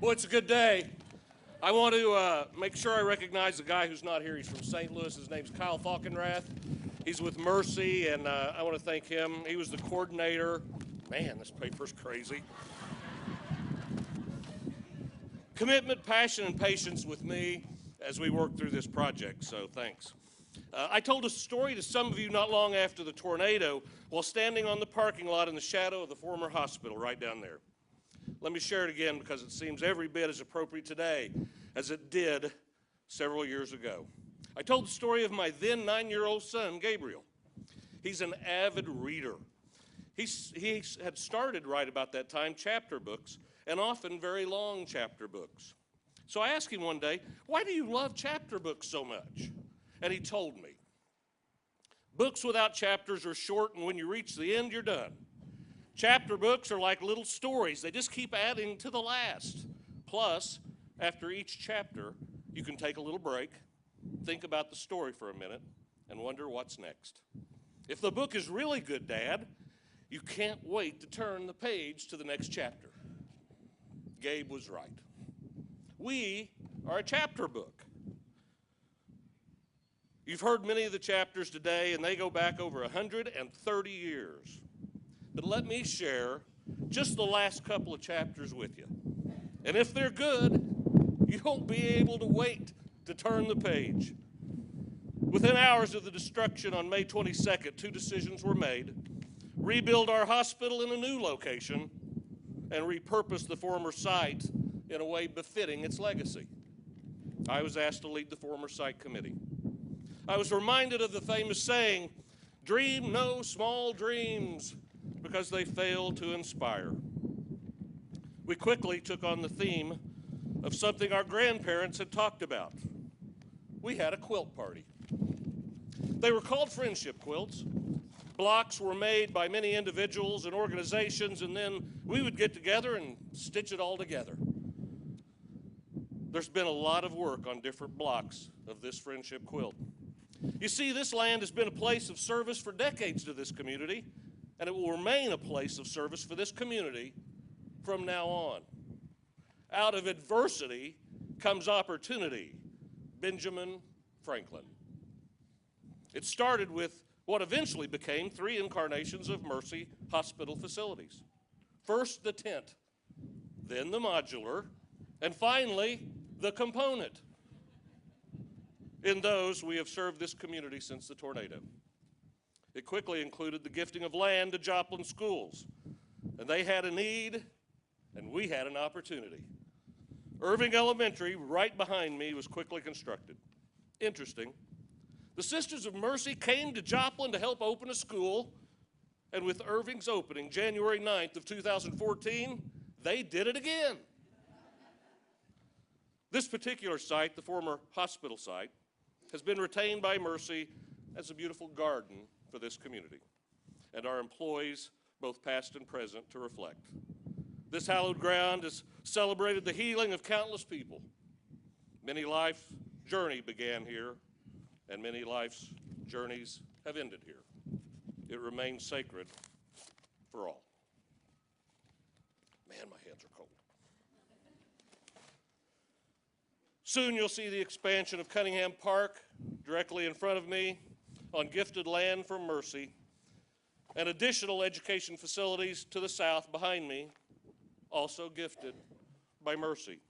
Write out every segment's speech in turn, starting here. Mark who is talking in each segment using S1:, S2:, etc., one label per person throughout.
S1: Well, it's a good day. I want to make sure I recognize the guy who's not here. He's from St. Louis. His name's Kyle Falkenrath. He's with Mercy, and I want to thank him. He was the coordinator. Man, this paper's crazy. Commitment, passion, and patience with me as we work through this project, so thanks. I told a story to some of you not long after the tornado while standing on the parking lot in the shadow of the former hospital right down there. Let me share it again because it seems every bit as appropriate today as it did several years ago. I told the story of my then 9-year-old son, Gabriel. He's an avid reader. He had started right about that time chapter books, and often very long chapter books. So I asked him one day, "Why do you love chapter books so much?" And he told me, "Books without chapters are short, and when you reach the end, you're done. Chapter books are like little stories. They just keep adding to the last. Plus, after each chapter, you can take a little break, think about the story for a minute, and wonder what's next. If the book is really good, Dad, you can't wait to turn the page to the next chapter." Gabe was right. We are a chapter book. You've heard many of the chapters today, and they go back over 130 years. But let me share just the last couple of chapters with you. And if they're good, you won't be able to wait to turn the page. Within hours of the destruction on May 22nd, 2 decisions were made: rebuild our hospital in a new location and repurpose the former site in a way befitting its legacy. I was asked to lead the former site committee. I was reminded of the famous saying, "Dream no small dreams," because they fail to inspire. We quickly took on the theme of something our grandparents had talked about. We had a quilt party. They were called friendship quilts. Blocks were made by many individuals and organizations, and then we would get together and stitch it all together. There's been a lot of work on different blocks of this friendship quilt. You see, this land has been a place of service for decades to this community, and it will remain a place of service for this community from now on. Out of adversity comes opportunity. Benjamin Franklin. It started with what eventually became 3 incarnations of Mercy hospital facilities. First the tent, then the modular, and finally the component. In those, we have served this community since the tornado. It quickly included the gifting of land to Joplin schools, and they had a need, and we had an opportunity. Irving Elementary, right behind me, was quickly constructed. Interesting. The Sisters of Mercy came to Joplin to help open a school, and with Irving's opening, January 9th of 2014, they did it again. This particular site, the former hospital site, has been retained by Mercy as a beautiful garden for this community, and our employees, both past and present, to reflect. This hallowed ground has celebrated the healing of countless people. Many life journey began here, and many life's journeys have ended here. It remains sacred for all. Man, my hands are cold. Soon you'll see the expansion of Cunningham Park directly in front of me on gifted land from Mercy, and additional education facilities to the south behind me, also gifted by Mercy.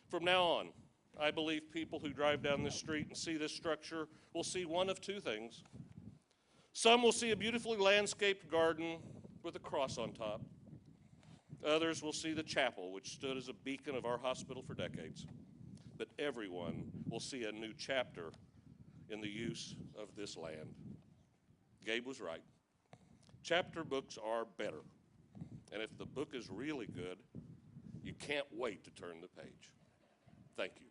S1: From now on, I believe people who drive down this street and see this structure will see one of 2 things. Some will see a beautifully landscaped garden with a cross on top. Others will see the chapel, which stood as a beacon of our hospital for decades. But everyone will see a new chapter in the use of this land. Gabe was right. Chapter books are better. And if the book is really good, you can't wait to turn the page. Thank you.